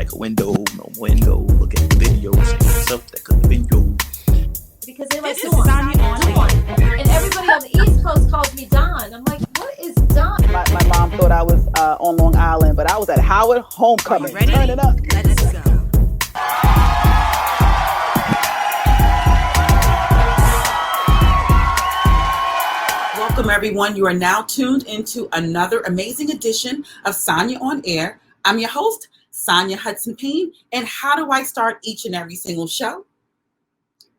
like a window, no window, look at the video, say yourself that could have been you. Because they're like, come on, Sanya. And everybody on the East Coast calls me Don. I'm like, what is Don? My mom thought I was on Long Island, but I was at Howard Homecoming. Ready? Turn it up. Let's go. Welcome, everyone. You are now tuned into another amazing edition of Sanya On-Air. I'm your host, SanyaHudson Payne. And how do I start each and every single show?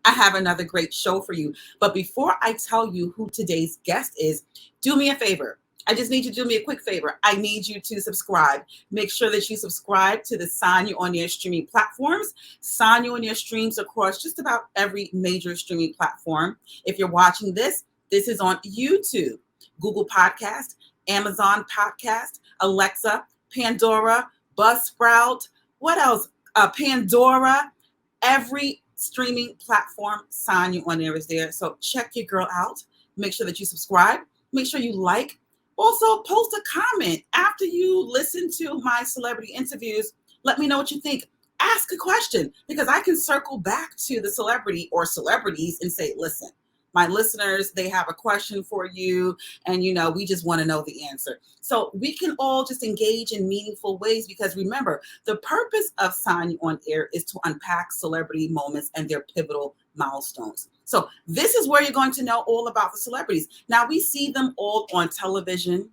I have another great show for you. But before I tell you who today's guest is, do me a favor. I just need you to do me a quick favor. I need you to subscribe. Make sure that you subscribe to the Sanya On-Air streaming platforms. Sanya On-Air streams across just about every major streaming platform. If you're watching this is on YouTube, Google Podcast, Amazon Podcast, Alexa, Pandora, Buzzsprout, what else? Pandora, every streaming platform, Sanya On-Air is there. So check your girl out. Make sure that you subscribe. Make sure you like. Also, post a comment after you listen to my celebrity interviews. Let me know what you think. Ask a question, because I can circle back to the celebrity or celebrities and say, listen, my listeners, they have a question for you, and we just want to know the answer. So we can all just engage in meaningful ways, because remember, the purpose of Sanya On-Air is to unpack celebrity moments and their pivotal milestones. So this is where you're going to know all about the celebrities. Now, we see them all on television.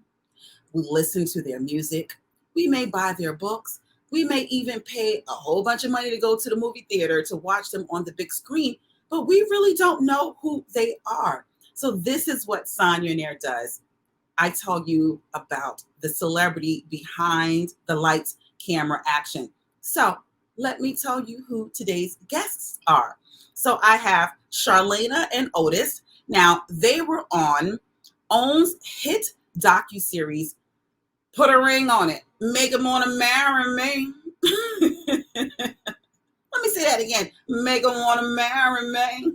We listen to their music. We may buy their books. We may even pay a whole bunch of money to go to the movie theater to watch them on the big screen, but we really don't know who they are. So this is what Sanya On-Air does. I tell you about the celebrity behind the lights, camera, action. So let me tell you who today's guests are. So I have Charlana and Otis. Now, they were on OWN's hit docuseries, Put a Ring on It, Make Him Wanna Marry Me. Let me say that again. Make Him Wanna Marry Me.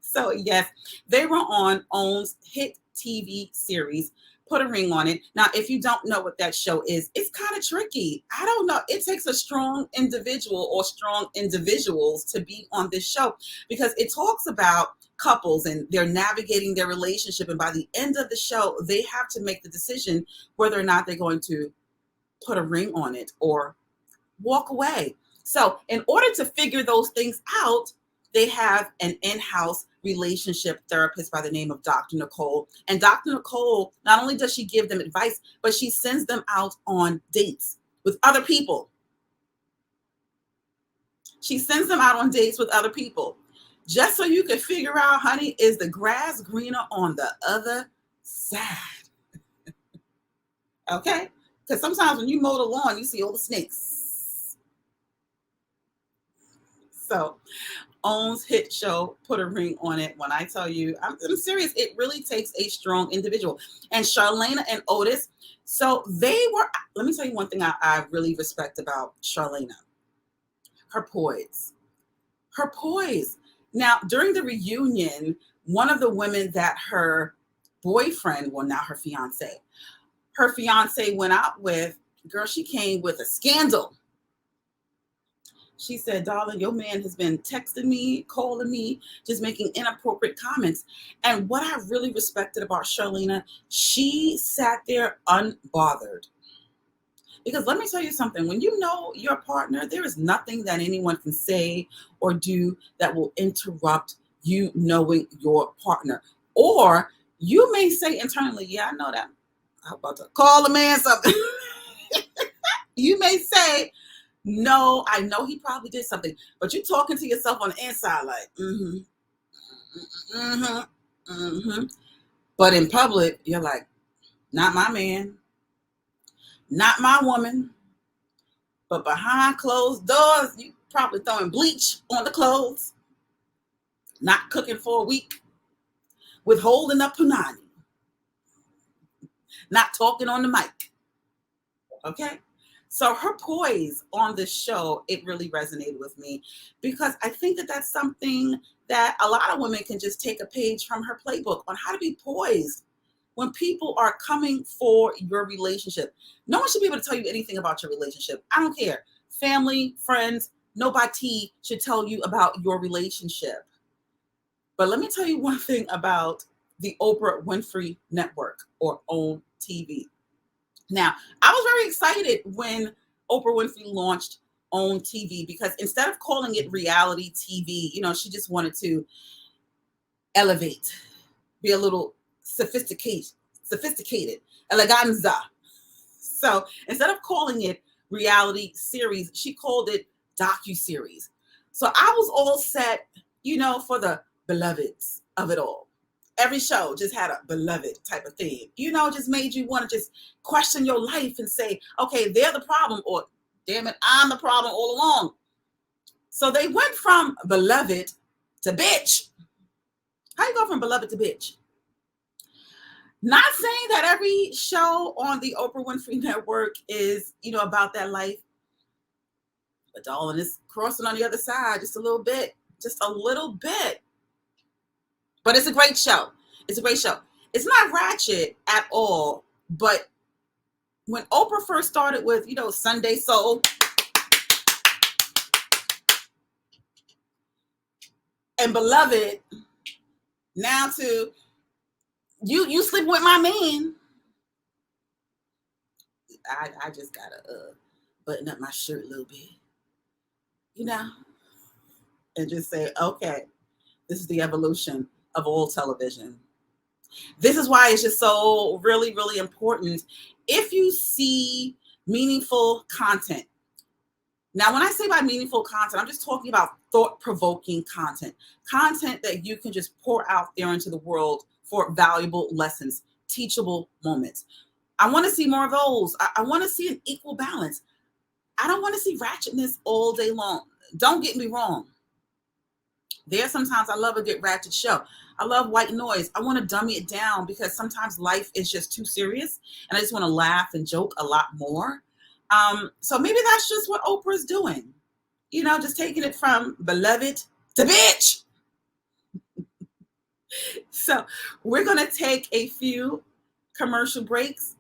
So yes, they were on OWN's hit TV series, Put a Ring on It. Now, if you don't know what that show is, it's kind of tricky. I don't know. It takes a strong individual or strong individuals to be on this show, because it talks about couples and they're navigating their relationship. And by the end of the show, they have to make the decision whether or not they're going to put a ring on it or walk away. So in order to figure those things out, they have an in-house relationship therapist by the name of Dr. Nicole. And Dr. Nicole, not only does she give them advice, but she sends them out on dates with other people. She sends them out on dates with other people, just so you can figure out, honey, is the grass greener on the other side? Okay? Because sometimes when you mow the lawn, you see all the snakes. So OWN's hit show, Put a Ring on It. When I tell you, I'm serious, it really takes a strong individual. And Charlana and Otis, so they were, let me tell you one thing I really respect about Charlana. Her poise. Her poise. Now, during the reunion, one of the women that her boyfriend, well, now her fiance went out with, girl, she came with a scandal. She said, darling, your man has been texting me, calling me, just making inappropriate comments. And what I really respected about Charlana, she sat there unbothered. Because let me tell you something, when you know your partner, there is nothing that anyone can say or do that will interrupt you knowing your partner. Or you may say internally, yeah, I know that. I'm about to call the man something. You may say, no, I know he probably did something, but you're talking to yourself on the inside like, But in public, you're like, not my man, not my woman. But behind closed doors, you probably throwing bleach on the clothes, not cooking for a week, withholding up punani, not talking on the mic. Okay? So her poise on this show, it really resonated with me, because I think that that's something that a lot of women can just take a page from her playbook on how to be poised when people are coming for your relationship. No one should be able to tell you anything about your relationship. I don't care. family, friends, nobody should tell you about your relationship. But let me tell you one thing about the Oprah Winfrey Network, or OWN TV. Now, I was very excited when Oprah Winfrey launched OWN TV, because instead of calling it reality TV, she just wanted to elevate, be a little sophisticated, eleganza. So instead of calling it reality series, she called it docu-series. So I was all set, for the beloveds of it all. Every show just had a beloved type of theme, just made you want to just question your life and say, okay, they're the problem, or damn it, I'm the problem all along. So they went from beloved to bitch. How you go from beloved to bitch? Not saying that every show on the Oprah Winfrey Network is, about that life. But darling, it's crossing on the other side just a little bit. But it's a great show. It's a great show. It's not ratchet at all. But when Oprah first started with, Sunday Soul, and beloved, now to you sleep with my man, I just gotta button up my shirt a little bit, and just say, okay, this is the evolution of all television. This is why it's just so really, really important if you see meaningful content. Now, when I say by meaningful content, I'm just talking about thought-provoking content that you can just pour out there into the world for valuable lessons, teachable moments. I want to see more of those. I want to see an equal balance. I don't want to see ratchetness all day long. Don't get me wrong. There sometimes I love a good ratchet show. I love white noise. I want to dummy it down because sometimes life is just too serious and I just want to laugh and joke a lot more. So maybe that's just what Oprah's doing. Just taking it from beloved to bitch. So we're going to take a few commercial breaks.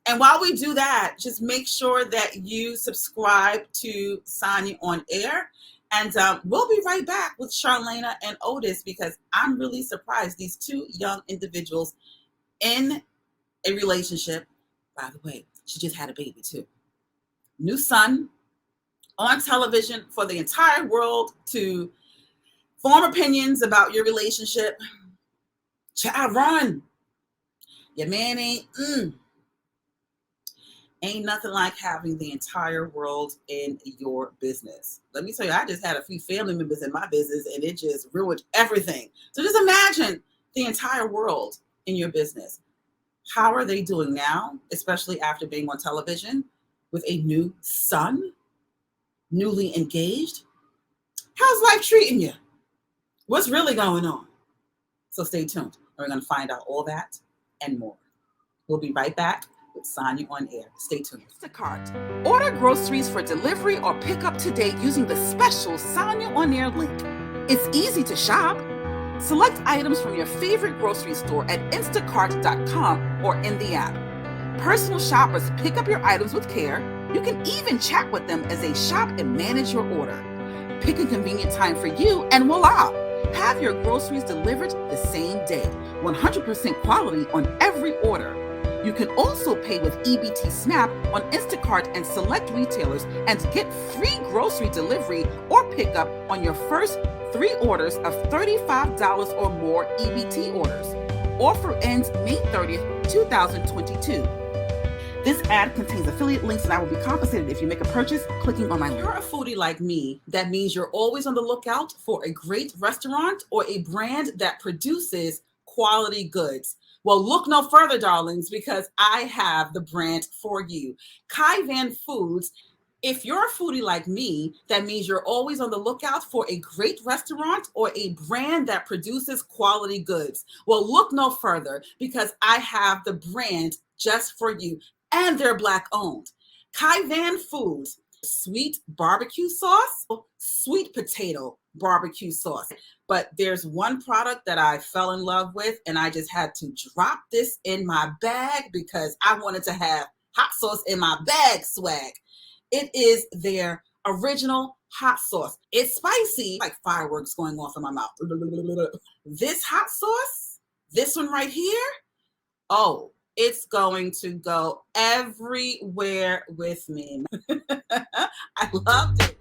And while we do that, just make sure that you subscribe to Sanya On-Air. And we'll be right back with Charlana and Otis, because I'm really surprised these two young individuals in a relationship. By the way, she just had a baby too. New son on television for the entire world to form opinions about your relationship. Child, run. Your man ain't nothing like having the entire world in your business. Let me tell you, I just had a few family members in my business and it just ruined everything. So just imagine the entire world in your business. How are they doing now, especially after being on television with a new son, newly engaged? How's life treating you? What's really going on? So stay tuned. We're going to find out all that and more. We'll be right back with Sanya On-Air. Stay tuned. Instacart. Order groceries for delivery or pickup today using the special Sanya On-Air link. It's easy to shop. Select items from your favorite grocery store at instacart.com or in the app. Personal shoppers pick up your items with care. You can even chat with them as they shop and manage your order. Pick a convenient time for you and voila! Have your groceries delivered the same day. 100% quality on every order. You can also pay with EBT SNAP on Instacart and select retailers and get free grocery delivery or pickup on your first 3 orders of $35 or more EBT orders. Offer ends May 30th, 2022. This ad contains affiliate links and I will be compensated if you make a purchase clicking on my link. If you're a foodie like me, that means you're always on the lookout for a great restaurant or a brand that produces quality goods. Well, look no further, darlings, because I have the brand for you. Kaivan Foods. If you're a foodie like me, that means you're always on the lookout for a great restaurant or a brand that produces quality goods. Well, look no further because I have the brand just for you, and they're Black owned. Kaivan Foods, sweet barbecue sauce, sweet potato barbecue sauce. But there's one product that I fell in love with, and I just had to drop this in my bag because I wanted to have hot sauce in my bag swag. It is their original hot sauce. It's spicy, like fireworks going off in my mouth. This hot sauce, this one right here, oh, it's going to go everywhere with me. I loved it.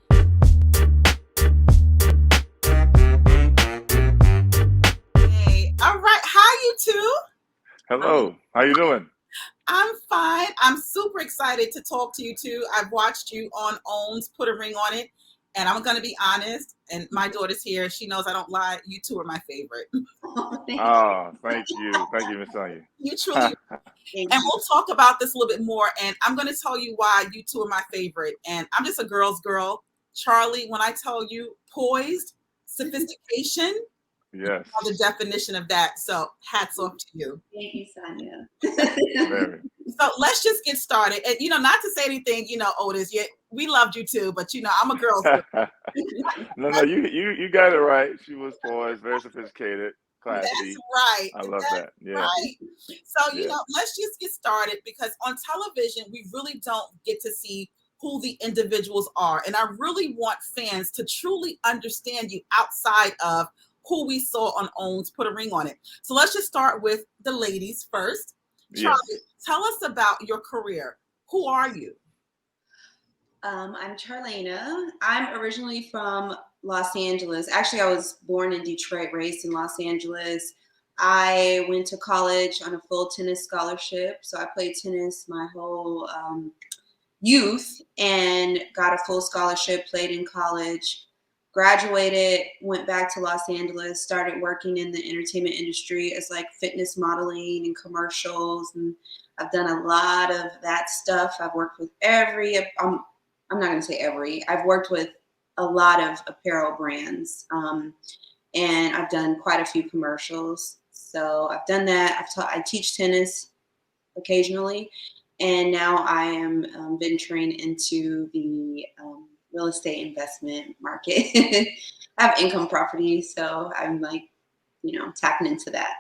Hey, all right. Hi, you two. Hello. How you doing? I'm fine. I'm super excited to talk to you two. I've watched you on OWN's Put a Ring on It, and I'm going to be honest, and my daughter's here. She knows I don't lie. You two are my favorite. Thank you. Thank you, Miss Sonya. You truly and we'll talk about this a little bit more, and I'm going to tell you why you two are my favorite. And I'm just a girl's girl. Charlie, when I tell you poised, sophistication, Yes. the definition of that. So hats off to you. Thank you, Sanya. Very. So let's just get started. And, not to say anything, Otis, we loved you too, but, I'm a girl's girl. No, you got it right. She was poised, very sophisticated, classy. That's right. I love that. Yeah. Right. So, let's just get started, because on television, we really don't get to see who the individuals are. And I really want fans to truly understand you outside of who we saw on OWN's Put a Ring on It. So let's just start with the ladies first. Charlie, tell us about your career. Who are you? I'm Charlana. I'm originally from Los Angeles. Actually, I was born in Detroit, raised in Los Angeles. I went to college on a full tennis scholarship. So I played tennis my whole youth and got a full scholarship, played in college. Graduated, went back to Los Angeles, started working in the entertainment industry as like fitness modeling and commercials. And I've done a lot of that stuff. I've worked with I'm not going to say every, I've worked with a lot of apparel brands. And I've done quite a few commercials. So I've done that. I teach tennis occasionally. And now I am venturing into the real estate investment market. I have income property, so I'm tapping into that.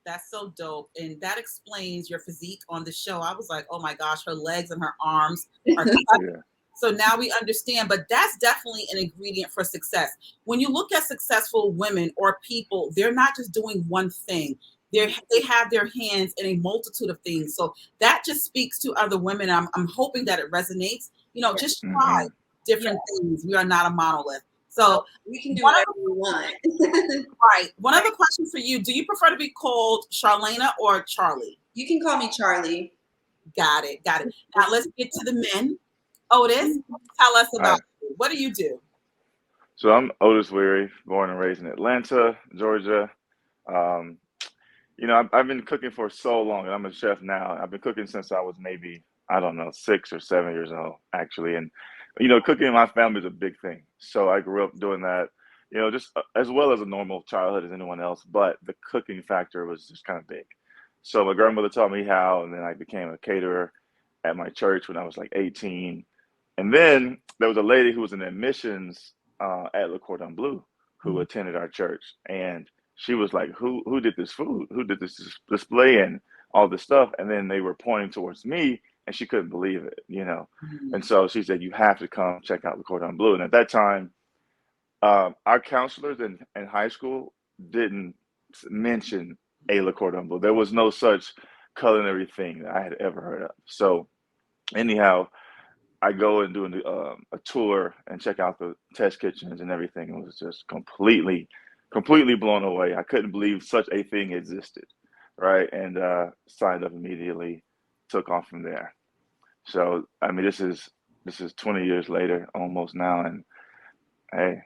That's so dope. And that explains your physique on the show. I was like, oh my gosh, her legs and her arms are Yeah. So now we understand, but that's definitely an ingredient for success. When you look at successful women or people, they're not just doing one thing. They have their hands in a multitude of things. So that just speaks to other women. I'm hoping that it resonates. Just try different things. We are not a monolith. So we can do whatever we want. Right. One other question for you. Do you prefer to be called Charlana or Charlie? You can call me Charlie. Got it. Now let's get to the men. Otis, tell us about you. What do you do? So I'm Otis Weary, born and raised in Atlanta, Georgia. I've been cooking for so long, and I'm a chef now. I've been cooking since I was maybe, 6 or 7 years old, actually. And, cooking in my family is a big thing. So I grew up doing that, just as well as a normal childhood as anyone else. But the cooking factor was just kind of big. So my grandmother taught me how, and then I became a caterer at my church when I was like 18. And then there was a lady who was in admissions at Le Cordon Bleu who attended our church. And she was like, who did this food? Who did this display and all this stuff? And then they were pointing towards me, and she couldn't believe it, And so she said, you have to come check out Le Cordon Bleu. And at that time, our counselors in high school didn't mention a Le Cordon Bleu. There was no such culinary thing that I had ever heard of. So anyhow, I go and do a tour and check out the test kitchens and everything. It was just completely blown away. I couldn't believe such a thing existed, right? And signed up immediately, took off from there. So this is 20 years later, almost now, and hey,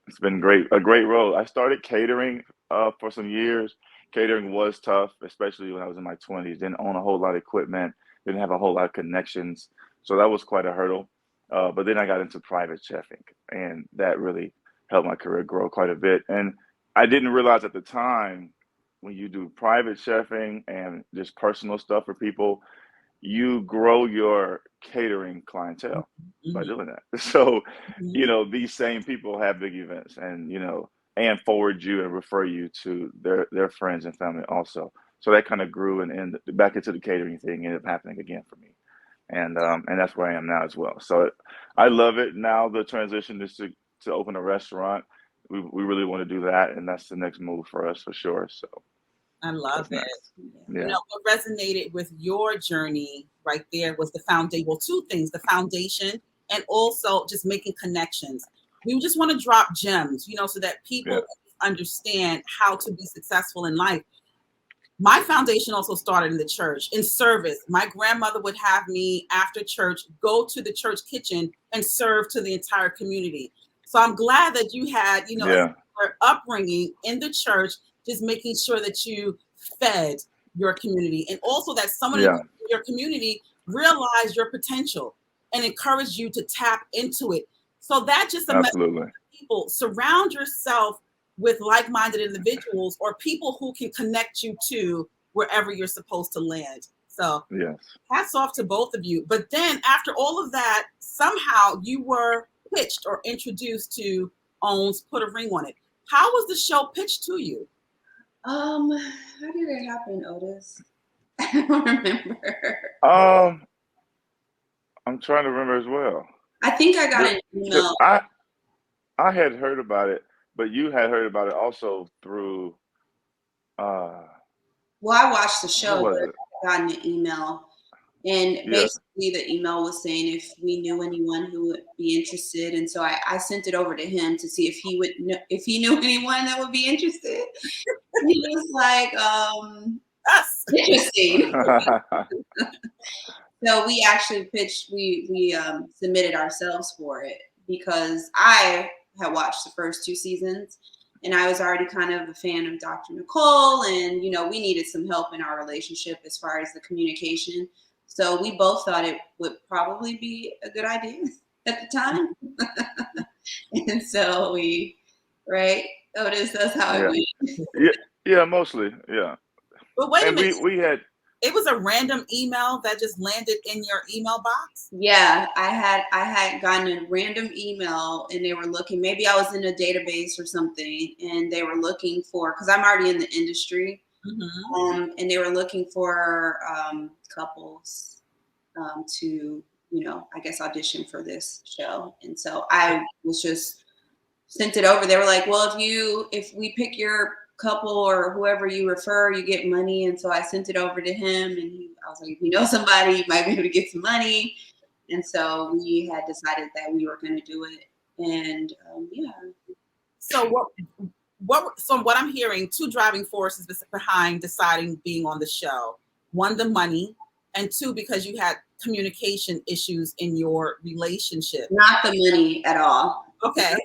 it's been a great road. I started catering for some years. Catering was tough, especially when I was in my 20s. Didn't own a whole lot of equipment, didn't have a whole lot of connections. So that was quite a hurdle. But then I got into private chefing, and that really helped my career grow quite a bit. And I didn't realize at the time, when you do private chefing and just personal stuff for people, you grow your catering clientele by doing that. So, these same people have big events and forward you and refer you to their friends and family also. So that kind of grew and back into the catering thing ended up happening again for me. and that's where I am now as well. So I love it. Now the transition is to open a restaurant. We really want to do that, and that's the next move for us for sure. So I love that's it. nice. You Yeah. know, what resonated with your journey right there was the foundation. Well, two things, the foundation and also just making connections. We just want to drop gems, you know, so that people understand how to be successful in life. My foundation also started in the church, in service. My grandmother would have me after church go to the church kitchen and serve to the entire community. So I'm glad that you had, you know, a Yeah. similar upbringing in the church, just making sure that you fed your community, and also that someone in Yeah. your community realized your potential and encouraged you to tap into it. So that just a message Absolutely. to people: surround yourself with like-minded individuals or people who can connect you to wherever you're supposed to land. So Yes. hats off to both of you. But then after all of that, somehow you were pitched or introduced to OWN's Put a Ring on It. How was the show pitched to you? How did it happen, Otis? I don't remember. I'm trying to remember as well. I think I got The, an the, email. I had heard about it, but you had heard about it also through Well, I watched the what show, was but it? I got an email, and Yeah. basically the email was saying if we knew anyone who would be interested, and so I sent it over to him to see if he would know, if he knew anyone that would be interested. And he was like, Us. interesting. So we actually pitched. We submitted ourselves for it because I had watched the first 2 seasons, and I was already kind of a fan of Dr. Nicole, and you know we needed some help in our relationship as far as the communication. So we both thought it would probably be a good idea at the time, and so right, Otis, that's how it Yeah. went. Yeah. Yeah. Mostly. Yeah. But wait a And minute, we had. it was a random email that just landed in your email box? Yeah, I had gotten a random email and they were looking, maybe I was in a database or something, and they were looking for, because I'm already in the industry, and they were looking for couples to, you know, I guess audition for this show. And so I was just sent it over. They were like, well, if we pick your couple or whoever you refer, you get money. And so I sent it over to him, and I was like, if you know somebody, you might be able to get some money. And so we had decided that we were going to do it. And yeah. So what I'm hearing, 2 driving forces behind deciding being on the show: 1, the money, and 2, because you had communication issues in your relationship. Not the money at all. Okay.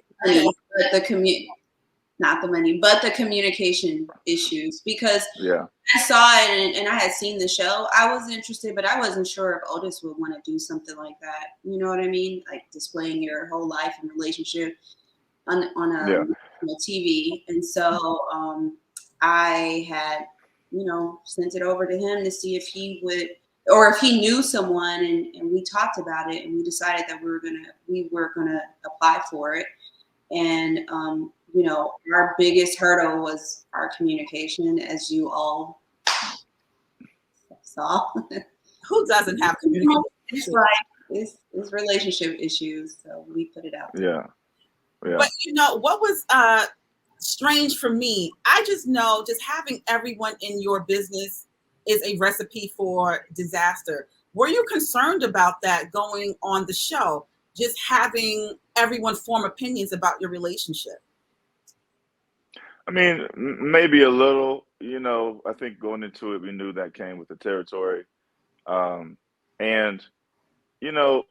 Not the money, but the communication issues, because Yeah. I saw it and I had seen the show. I was interested, but I wasn't sure if Otis would want to do something like that. You know what I mean? Like displaying your whole life and relationship on Yeah. TV. And so I had, you know, sent it over to him to see if he would, or if he knew someone, and we talked about it, and we decided that we were gonna apply for it. And you know, our biggest hurdle was our communication, as you all saw. Who doesn't have communication It's issues? like it's relationship issues, so we put it out there. Yeah. Yeah. But you know what was strange for me? I just know just having everyone in your business is a recipe for disaster. Were you concerned about that going on the show? Just having everyone form opinions about your relationship? I mean, maybe a little. You know, I think going into it, we knew that came with the territory, and you know,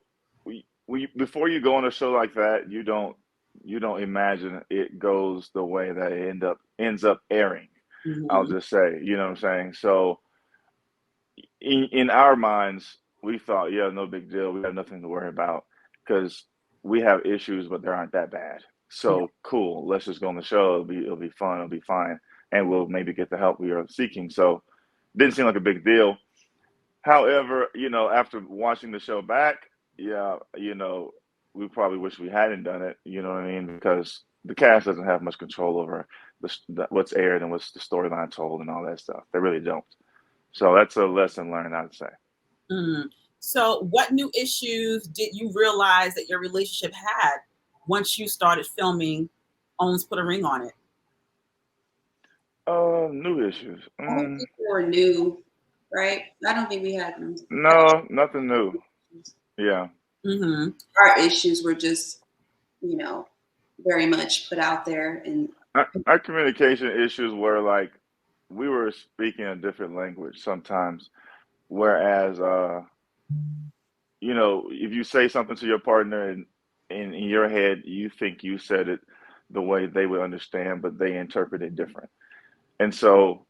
we before you go on a show like that, you don't imagine it goes the way that it ends up airing. I'll just say, you know what I'm saying. So in our minds, we thought, yeah, no big deal. We have nothing to worry about because we have issues, but they aren't that bad. So cool. Let's just go on the show. It'll be fun. It'll be fine, and we'll maybe get the help we are seeking. So didn't seem like a big deal. However, you know, after watching the show back, yeah, you know, we probably wish we hadn't done it. You know what I mean? Because the cast doesn't have much control over what's aired and what's the storyline told and all that stuff. They really don't. So that's a lesson learned, I'd say. So what new issues did you realize that your relationship had once you started filming Owns Put a Ring on It? New issues. I don't think we were new, right? I don't think we had them. No, nothing new. Yeah. Mm-hmm. Our issues were just, very much put out there. And Our communication issues were like we were speaking a different language sometimes, whereas if you say something to your partner and in your head you think you said it the way they would understand, but they interpret it different. And so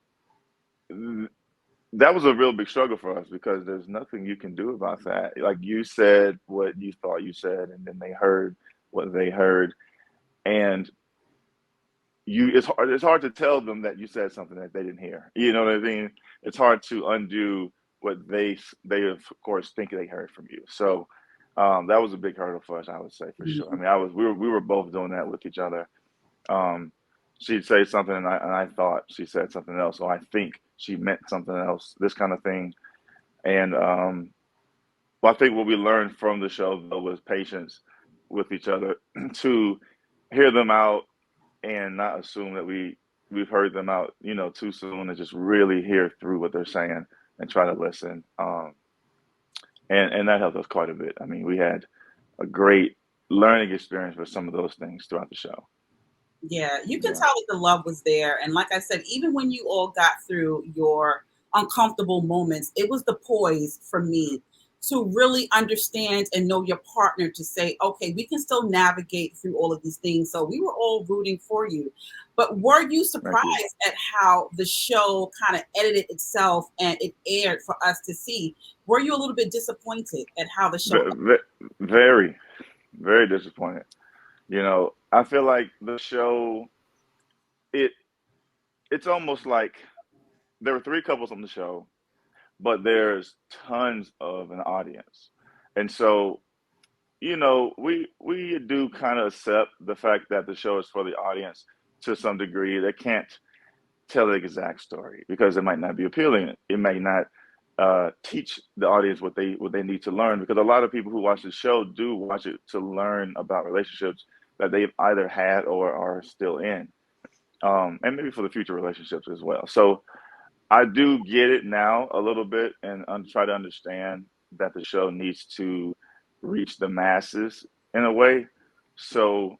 that was a real big struggle for us because there's nothing you can do about that. Like you said what you thought you said, and then they heard what they heard, and it's hard to tell them that you said something that they didn't hear. You know what I mean? It's hard to undo what they of course think they heard from you. So that was a big hurdle for us, I would say, for sure. I mean, we were both doing that with each other. She'd say something and I thought she said something else, or I think she meant something else, this kind of thing. And I think what we learned from the show though was patience with each other to hear them out and not assume that we've heard them out, too soon, and just really hear through what they're saying and try to listen. And that helped us quite a bit. I mean, we had a great learning experience with some of those things throughout the show. Yeah, you can tell that the love was there. And like I said, even when you all got through your uncomfortable moments, it was the poise for me to really understand and know your partner to say, okay, we can still navigate through all of these things. So we were all rooting for you. But were you surprised at how the show kind of edited itself and it aired for us to see? Were you a little bit disappointed at how the show? Very, very disappointed. I feel like the show, it's almost like there were 3 couples on the show, but there's tons of an audience. And so, we do kind of accept the fact that the show is for the audience to some degree. They can't tell the exact story because it might not be appealing. It may not teach the audience what they need to learn, because a lot of people who watch the show do watch it to learn about relationships that they've either had or are still in, and maybe for the future relationships as well. So I do get it now a little bit and try to understand that the show needs to reach the masses in a way. So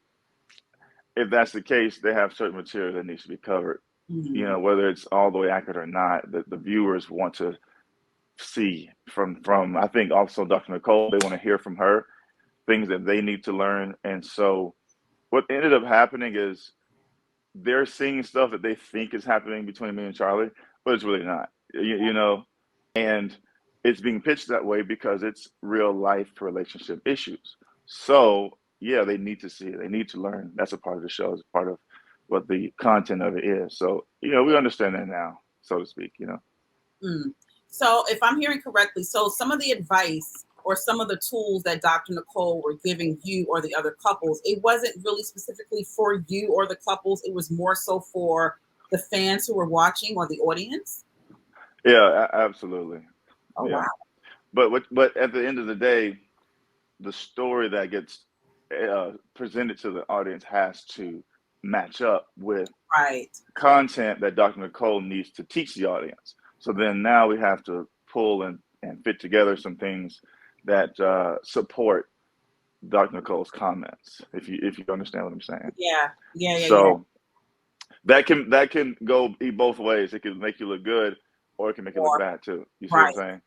if that's the case, they have certain material that needs to be covered. Mm-hmm. Whether it's all the way accurate or not, the viewers want to see from I think also Dr. Nicole, they want to hear from her things that they need to learn. And so what ended up happening is they're seeing stuff that they think is happening between me and Charlie, but it's really not, and it's being pitched that way because it's real life relationship issues. So yeah, they need to see it. They need to learn. That's a part of the show. It's part of what the content of it is. So, we understand that now, so to speak, So if I'm hearing correctly, so some of the advice or some of the tools that Dr. Nicole were giving you or the other couples, it wasn't really specifically for you or the couples. It was more so for the fans who were watching or the audience. Yeah, absolutely. Oh, yeah. Wow. But at the end of the day, the story that gets presented to the audience has to match up with content that Dr. Nicole needs to teach the audience. So then now we have to pull and fit together some things that support Dr. Nicole's comments, if you understand what I'm saying. Yeah. So that can go both ways. It can make you look good, or it can make you look bad too. You see what I'm saying?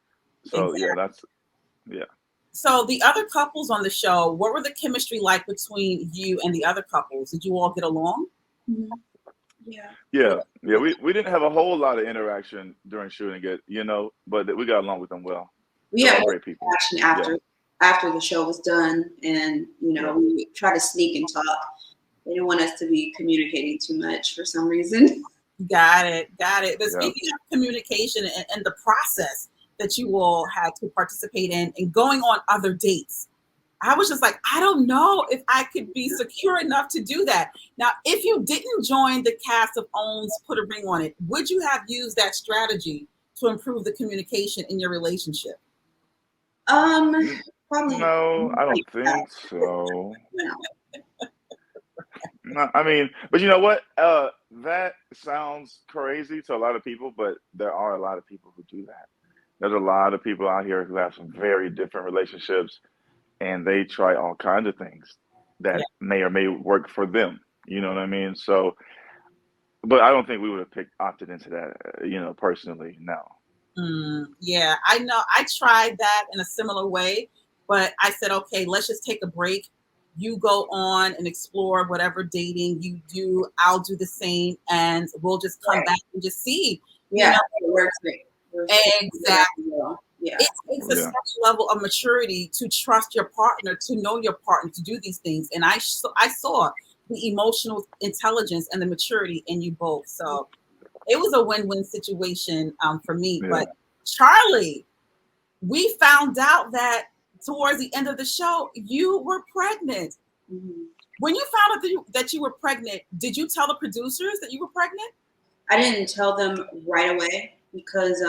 So exactly. So the other couples on the show, what were the chemistry like between you and the other couples? Did you all get along? Mm-hmm. Yeah. We didn't have a whole lot of interaction during shooting it, but we got along with them well. We had great people. Interaction after the show was done, and we try to sneak and talk. They didn't want us to be communicating too much for some reason. Got it. But speaking of communication and the process that you all had to participate in and going on other dates, I was just like, I don't know if I could be secure enough to do that. Now, if you didn't join the cast of Owns Put a Ring on It, would you have used that strategy to improve the communication in your relationship? Probably. No, I don't think so. No, I mean, but you know what? That sounds crazy to a lot of people, but there are a lot of people who do that. There's a lot of people out here who have some very different relationships, and they try all kinds of things Yeah. that may or may work for them. You know what I mean? So, but I don't think we would have opted into that. Personally, no. Yeah, I know. I tried that in a similar way, but I said, okay, let's just take a break. You go on and explore whatever dating you do. I'll do the same, and we'll just come Right. back and just see. Yeah, You it works great. know, exactly. Yeah. It takes a Yeah. certain level of maturity to trust your partner, to know your partner, to do these things. And I saw the emotional intelligence and the maturity in you both. So it was a win-win situation for me. Yeah. But Charlie, we found out that towards the end of the show, you were pregnant. Mhm. When you found out that you were pregnant, did you tell the producers that you were pregnant? I didn't tell them right away because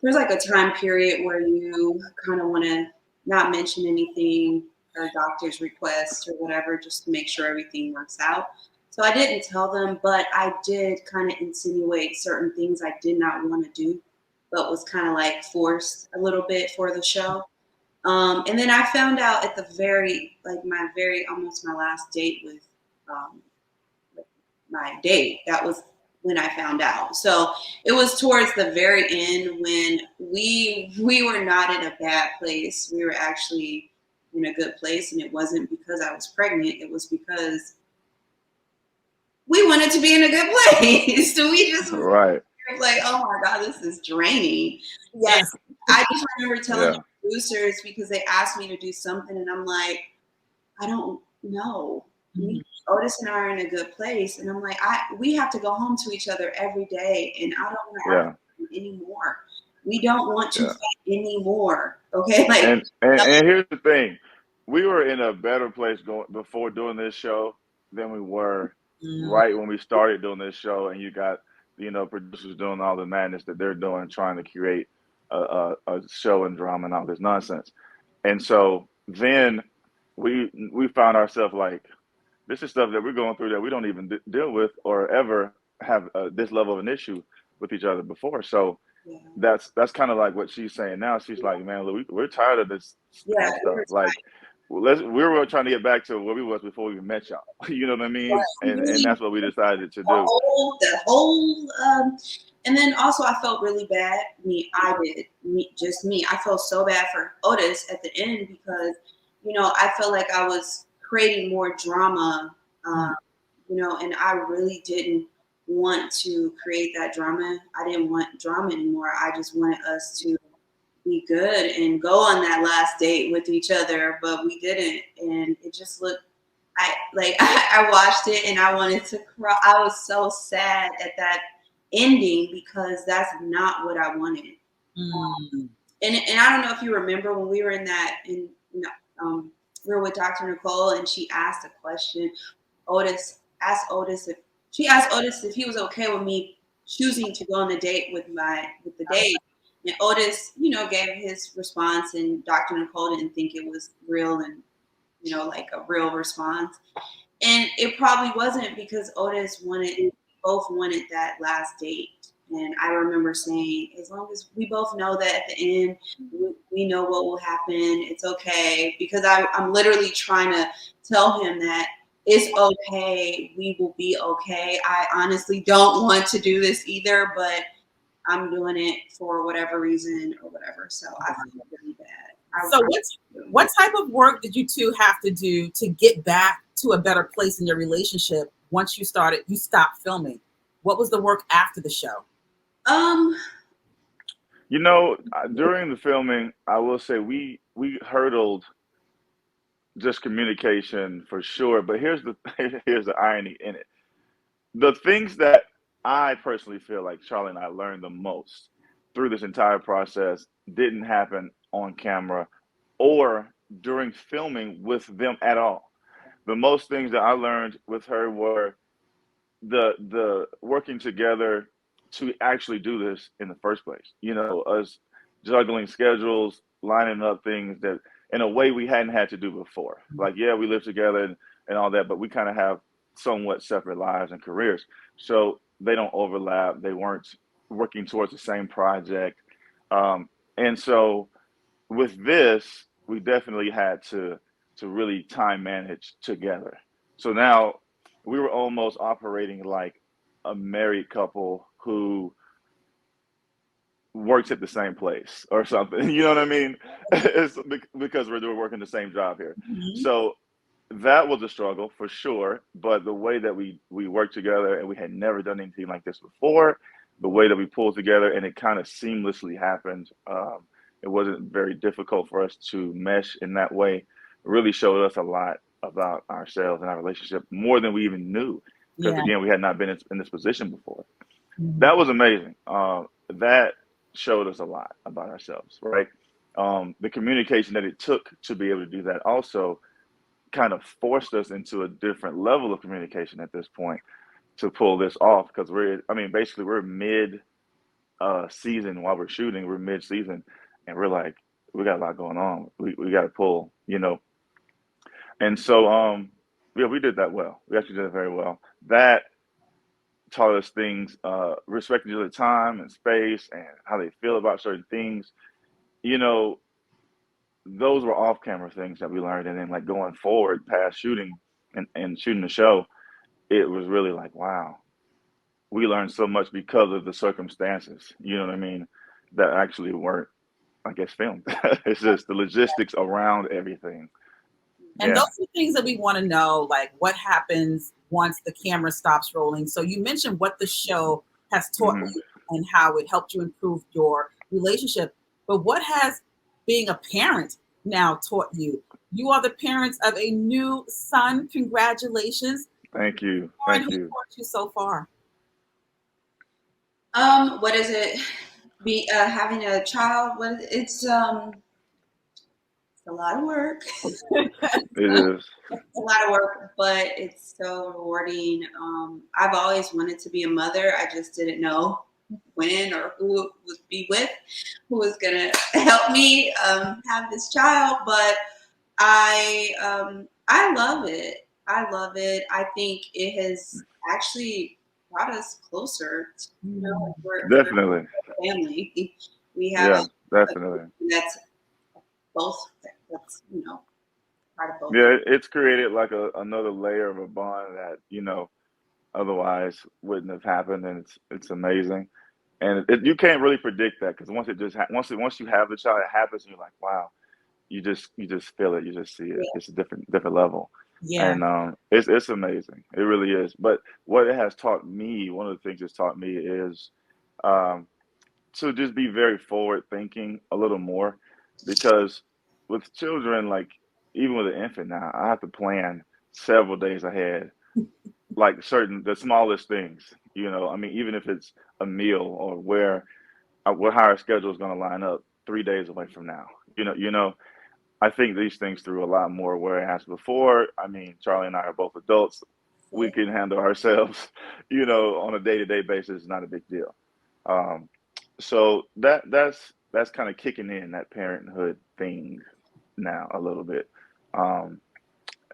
there's like a time period where you kind of want to not mention anything or doctor's request or whatever just to make sure everything works out. So I didn't tell them, but I did kind of insinuate certain things I did not want to do, but was kind of like forced a little bit for the show. And then I found out at the almost my last date um, with my date. That was when I found out. So it was towards the very end when we were not in a bad place. We were actually in a good place, and it wasn't because I was pregnant. It was because we wanted to be in a good place. So we just was Right. like, oh my God, this is draining. Yes. And I just remember telling Yeah. the producers because they asked me to do something, and I'm like, I don't know. Otis and I are in a good place, and I'm like, we have to go home to each other every day, and I don't want to Yeah. argue anymore. We don't want to Yeah. fight anymore. Okay, like And here's the thing, we were in a better place before doing this show than we were right when we started doing this show, and you got producers doing all the madness that they're doing, trying to create a show and drama and all this nonsense. And so then we found ourselves like, this is stuff that we're going through that we don't even deal with or ever have this level of an issue with each other before. So yeah, that's kind of like what she's saying now. She's like, man, look, we're tired of this kind of we were stuff. Like, we were trying to get back to where we was before we met y'all. You know what I mean? And that's what we decided to do. the whole and then also I felt really bad. Just me. I felt so bad for Otis at the end because, I felt like I was creating more drama, and I really didn't want to create that drama. I didn't want drama anymore. I just wanted us to be good and go on that last date with each other, but we didn't. And it just looked, I watched it and I wanted to cry. I was so sad at that ending because that's not what I wanted. And I don't know if you remember when we were we were with Dr. Nicole and she asked a question. She asked Otis if he was okay with me choosing to go on the date with the date. And Otis, gave his response, and Dr. Nicole didn't think it was real and, like a real response. And it probably wasn't because both wanted that last date. And I remember saying, as long as we both know that at the end, we know what will happen, it's okay. Because I'm literally trying to tell him that it's okay, we will be okay. I honestly don't want to do this either, but I'm doing it for whatever reason or whatever. So I feel really bad. So what type of work did you two have to do to get back to a better place in your relationship once you stopped filming? What was the work after the show? During the filming, I will say we hurdled just communication for sure. But here's the irony in it. The things that I personally feel like Charlie and I learned the most through this entire process didn't happen on camera or during filming with them at all. The most things that I learned with her were the working together to actually do this in the first place. Us juggling schedules, lining up things that in a way we hadn't had to do before. Like, yeah, we live together and all that, but we kind of have somewhat separate lives and careers. So they don't overlap. They weren't working towards the same project. Um, and so with this, we definitely had to really time manage together. So now we were almost operating like a married couple who works at the same place or something. You know what I mean? It's because we're working the same job here. Mhm. So that was a struggle for sure. But the way that we worked together, and we had never done anything like this before, the way that we pulled together, and it kind of seamlessly happened. It wasn't very difficult for us to mesh in that way. It really showed us a lot about ourselves and our relationship, more than we even knew. Because Yeah. again, we had not been in this position before. Mhm. That was amazing. That showed us a lot about ourselves, right? The communication that it took to be able to do that also kind of forced us into a different level of communication at this point to pull this off, because I mean, basically we're mid season while we're shooting, we're mid season, and we're like, we got a lot going on. We got to pull, and so yeah, we did that well. We actually did it very well. That taught us things, respecting each other's time and space and how they feel about certain things. You know, those were off camera things that we learned. And then, like, going forward past shooting and shooting the show, it was really like, wow, we learned so much because of the circumstances, you know what I mean, that actually weren't, I guess, filmed. It's just the logistics around everything. And Yeah. those are things that we want to know, like what happens once the camera stops rolling. So you mentioned what the show has taught Hmm. you and how it helped you improve your relationship. But what has being a parent now taught you? You are the parents of a new son. Congratulations. Thank you. Lauren, Thank who you. taught you so far? What is it? Be having a child. It's a lot of work. It is. It's a lot of work, but it's so rewarding. I've always wanted to be a mother. I just didn't know when or who it would be with, who was gonna help me have this child. But I love it. I love it. I think it has actually brought us closer. We're Definitely. a family. We have Yeah, a definitely. that's both. That's part of both. Yeah, it's created like another layer of a bond that, otherwise wouldn't have happened, and it's amazing. And you can't really predict that, because once it just once you have the child, it happens, and you're like, wow, you just feel it, you just see it. Yeah. It's a different level, Yeah. and it's amazing. It really is. But what it has taught me, one of the things it's taught me is um, to just be very forward thinking a little more, because with children, like even with an infant now, I have to plan several days ahead, like the smallest things. I mean, even if it's a meal or how our schedule is going to line up 3 days away from now. I think these things through a lot more, whereas before, I mean, Charlie and I are both adults. We can handle ourselves, on a day-to-day basis. It's not a big deal. Um, so that's kind of kicking in that parenthood thing now a little bit. Um,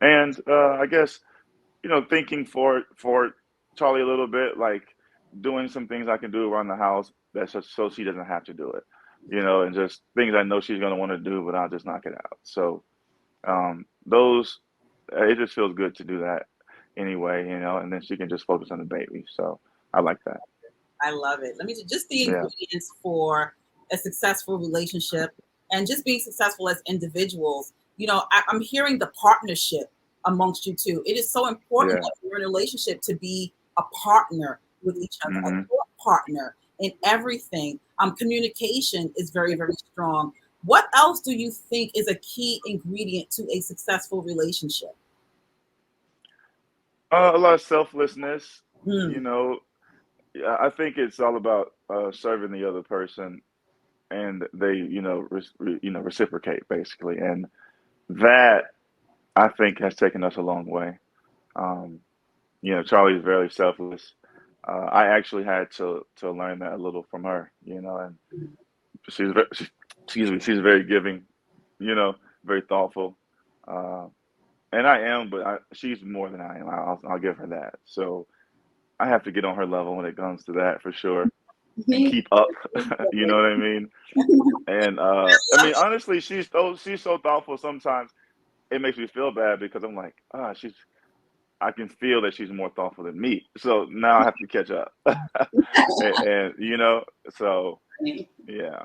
and I guess, thinking for Charlie a little bit, like doing some things I can do around the house that so she doesn't have to do it, and just things I know she's gonna want to do, but I'll just knock it out. So those it just feels good to do that anyway, and then she can just focus on the baby. So I like that. I love it. Let me just the Yeah. ingredients for a successful relationship and just being successful as individuals. I'm hearing the partnership amongst you two. It is so important Yeah. that you're in a relationship to be a partner with each other, a Hmm. thought partner in everything. Communication is very, very strong. What else do you think is a key ingredient to a successful relationship? A lot of selflessness, Hmm. you know. Yeah, I think it's all about serving the other person, and they, reciprocate basically, and that I think has taken us a long way. Um, Charlie's very selfless. I actually had to learn that a little from her, and she's very, excuse me, she's very giving, you know, very thoughtful. Uh, and I am, but she's more than I am. I'll give her that. So I have to get on her level when it comes to that for sure, and keep up. You know what I mean? And I mean, honestly, she's so thoughtful. Sometimes it makes me feel bad because I'm like, I can feel that she's more thoughtful than me. So now I have to catch up. And you know, so yeah.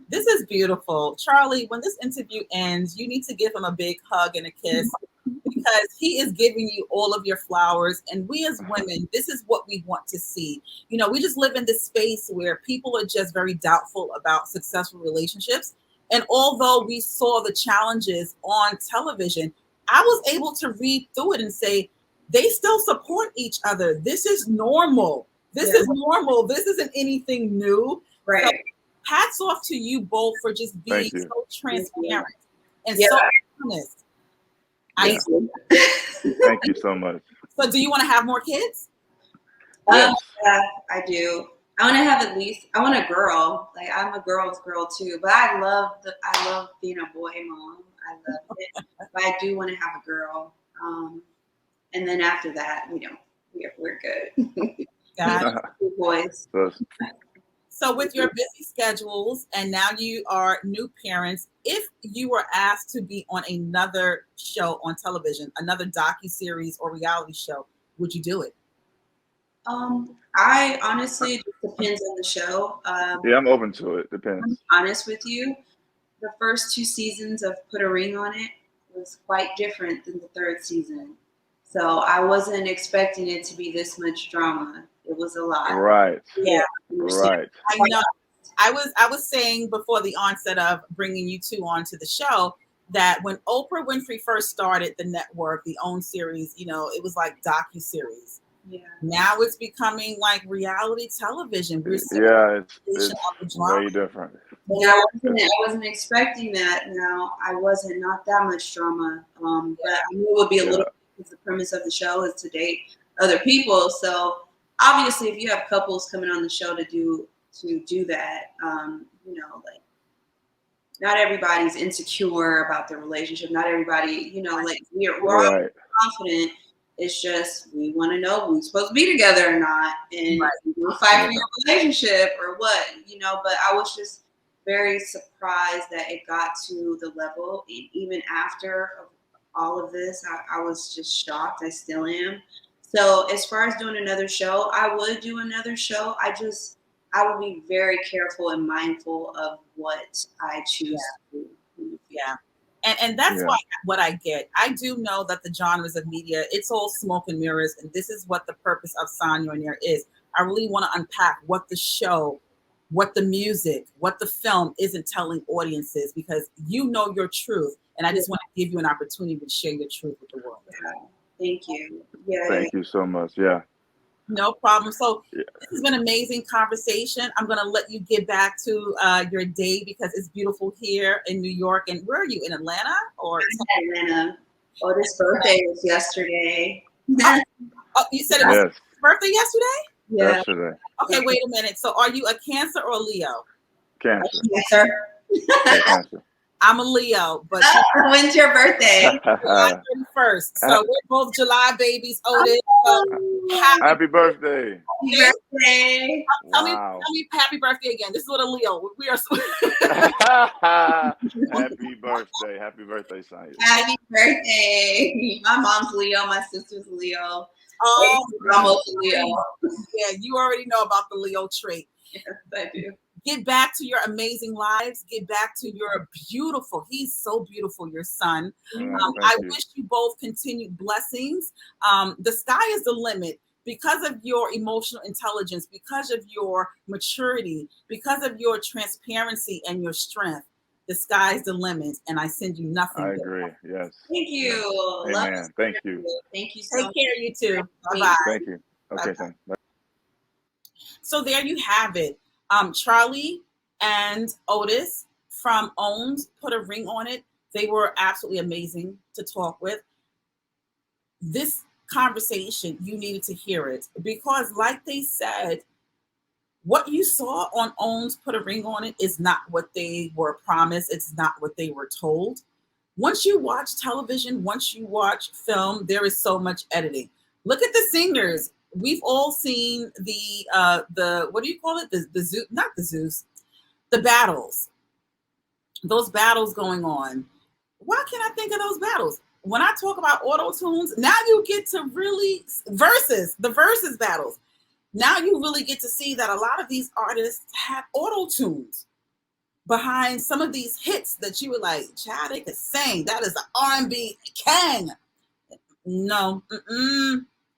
This is beautiful. Charlie, when this interview ends, you need to give him a big hug and a kiss because he is giving you all of your flowers. And we as women, this is what we want to see. You know, we just live in this space where people are just very doubtful about successful relationships. And although we saw the challenges on television, I was able to read through it and say, they still support each other. This is normal. This is normal. This isn't anything new. Right. So, hats off to you both for just being so transparent and so honest. Thank you. Thank you so much. So do you want to have more kids? Yes. Yeah, I do. I want to have I want a girl. Like, I'm a girl's girl too, but I love being a boy mom. I love it. But I do want to have a girl. And then after that, we're good. Got it. Two boys. So with your busy schedules and now you are new parents, if you were asked to be on another show on television, another docuseries or reality show, would you do it? I honestly, it just depends on the show. Yeah, I'm open to it. Depends. I'm honest with you. The first 2 seasons of Put a Ring on It was quite different than the 3rd season. So I wasn't expecting it to be this much drama. It was a lot. Right. Yeah. Right. I know. I was saying before the onset of bringing you two onto the show that when Oprah Winfrey first started the network, the OWN series, it was like docuseries. Yeah. Now it's becoming like reality television. It's way different. Yeah, I wasn't expecting that. Now I wasn't not that much drama. But I knew it would be a little, because the premise of the show is to date other people. So obviously, if you have couples coming on the show to do that, like, not everybody's insecure about their relationship. Not everybody, like, we're all confident. It's just we want to know who's supposed to be together or not, and you fight for your relationship or what, But I was just very surprised that it got to the level, even after all of this. I was just shocked. I still am. So as far as doing another show, I would do another show. I would be very careful and mindful of what I choose to do. Yeah. And that's what I get. I do know that the genres of media, it's all smoke and mirrors. And this is what the purpose of Sanya On-Air is. I really want to unpack what the show, what the music, what the film isn't telling audiences, because you know your truth. And I just want to give you an opportunity to share your truth with the world. Yeah. Thank you. Yeah. Thank you so much. Yeah. No problem. So this has been an amazing conversation. I'm going to let you get back to your day because it's beautiful here in New York. And where are you, in Atlanta? Or Atlanta. Otis' birthday was yesterday. Oh, you said it was his birthday yesterday? Yeah. Yesterday. Okay, wait a minute. So are you a Cancer or a Leo? Cancer. Cancer. Cancer. I'm a Leo, but when's your birthday? July 31st. So we're both July babies, Otis. So happy birthday. Happy birthday. Tell me happy birthday again. This is what a Leo. We are Happy birthday. Happy birthday, Sanya. Happy birthday. My mom's Leo, my sister's Leo. Oh, I'm also Leo. Yeah, you already know about the Leo trait. Yes, I do. Get back to your amazing lives. Get back to your beautiful. He's so beautiful, your son. I wish you both continued blessings. The sky is the limit because of your emotional intelligence, because of your maturity, because of your transparency and your strength. The sky is the limit, and I send you nothing. I agree. Yes. Thank you. Amen. Thank you. Thank you so much. Take care, you too. Bye-bye. Thank you. Okay, thanks. So there you have it. Charlie and Otis from OWN, Put a Ring on It. They were absolutely amazing to talk with. This conversation, you needed to hear it because, like they said, What you saw on OWN's Put a Ring on It is not what they were promised. It's not what they were told. Once you watch television, once you watch film, there is so much editing. Look at the singers. We've all seen the what do you call it? The zoo, not the zoos, the battles. Those battles going on. Why can't I think of those battles? When I talk about auto tunes, now you get to really the verses battles. Now you really get to see that a lot of these artists have auto tunes behind some of these hits that you were like, child, they could sing. That is an R&B king. No,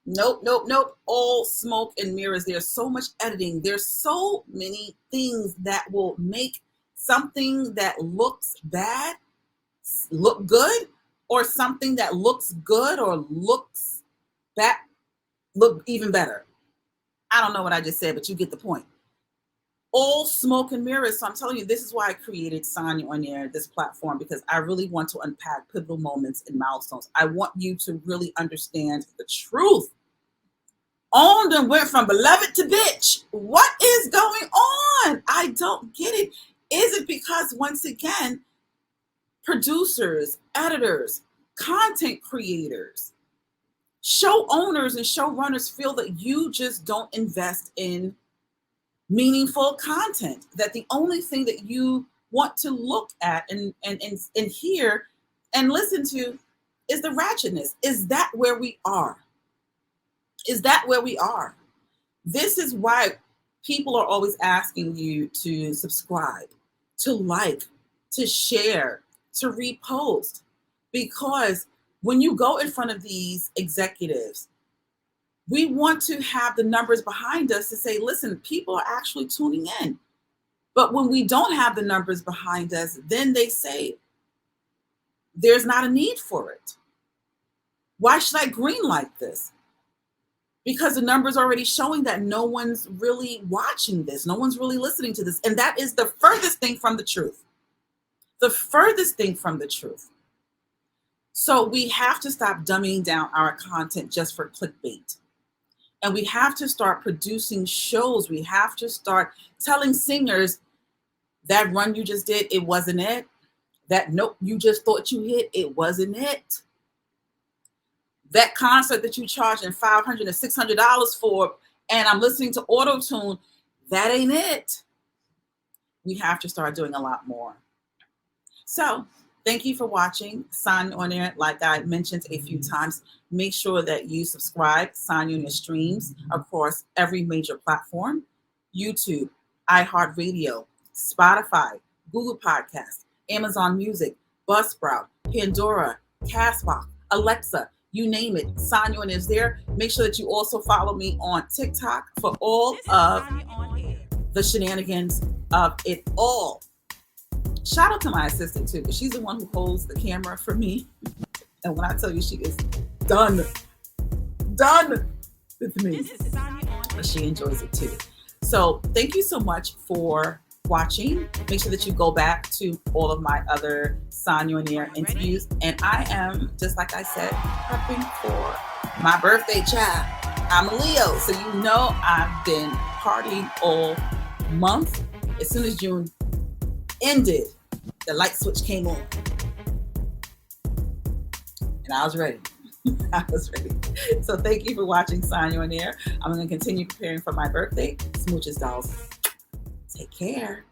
nope. All smoke and mirrors. There's so much editing. There's so many things that will make something that looks bad look good, or something that looks good or looks bad look even better. I don't know what I just said, but you get the point. All smoke and mirrors. So I'm telling you, this is why I created Sanya On-Air, this platform, because I really want to unpack pivotal moments and milestones. I want you to really understand the truth. On and went from beloved to bitch. What is going on? I don't get it. Is it because, once again, producers, editors, content creators, show owners and showrunners feel that you just don't invest in meaningful content, that the only thing that you want to look at and hear and listen to is the ratchetness? Is that where we are? Is that where we are? This is why people are always asking you to subscribe, to like, to share, to repost, because when you go in front of these executives, we want to have the numbers behind us to say, listen, people are actually tuning in. But when we don't have the numbers behind us, then they say, there's not a need for it. Why should I greenlight this? Because the numbers are already showing that no one's really watching this. No one's really listening to this. And that is the furthest thing from the truth. The furthest thing from the truth. So we have to stop dumbing down our content just for clickbait. And we have to start producing shows. We have to start telling singers, that run you just did, it wasn't it. That note you just thought you hit, it wasn't it. That concert that you charging $500 and $600 for, and I'm listening to auto-tune, that ain't it. We have to start doing a lot more. So thank you for watching Sanya On-Air. Like I mentioned a few times, make sure that you subscribe, Sanya On-Air streams across every major platform: YouTube, iHeartRadio, Spotify, Google Podcasts, Amazon Music, Buzzsprout, Pandora, Castbox, Alexa, you name it. Sanya On-Air is there. Make sure that you also follow me on TikTok for all of the shenanigans of it all. Shout out to my assistant too, because she's the one who holds the camera for me. And when I tell you, she is done with me. But she enjoys it too. So thank you so much for watching. Make sure that you go back to all of my other Sanya On-Air interviews. And I am, just like I said, prepping for my birthday, child. I'm a Leo, so you know I've been partying all month. As soon as June ended, the light switch came on. And I was ready. I was ready. So thank you for watching Sanya On-Air. I'm going to continue preparing for my birthday. Smooches, dolls. Take care.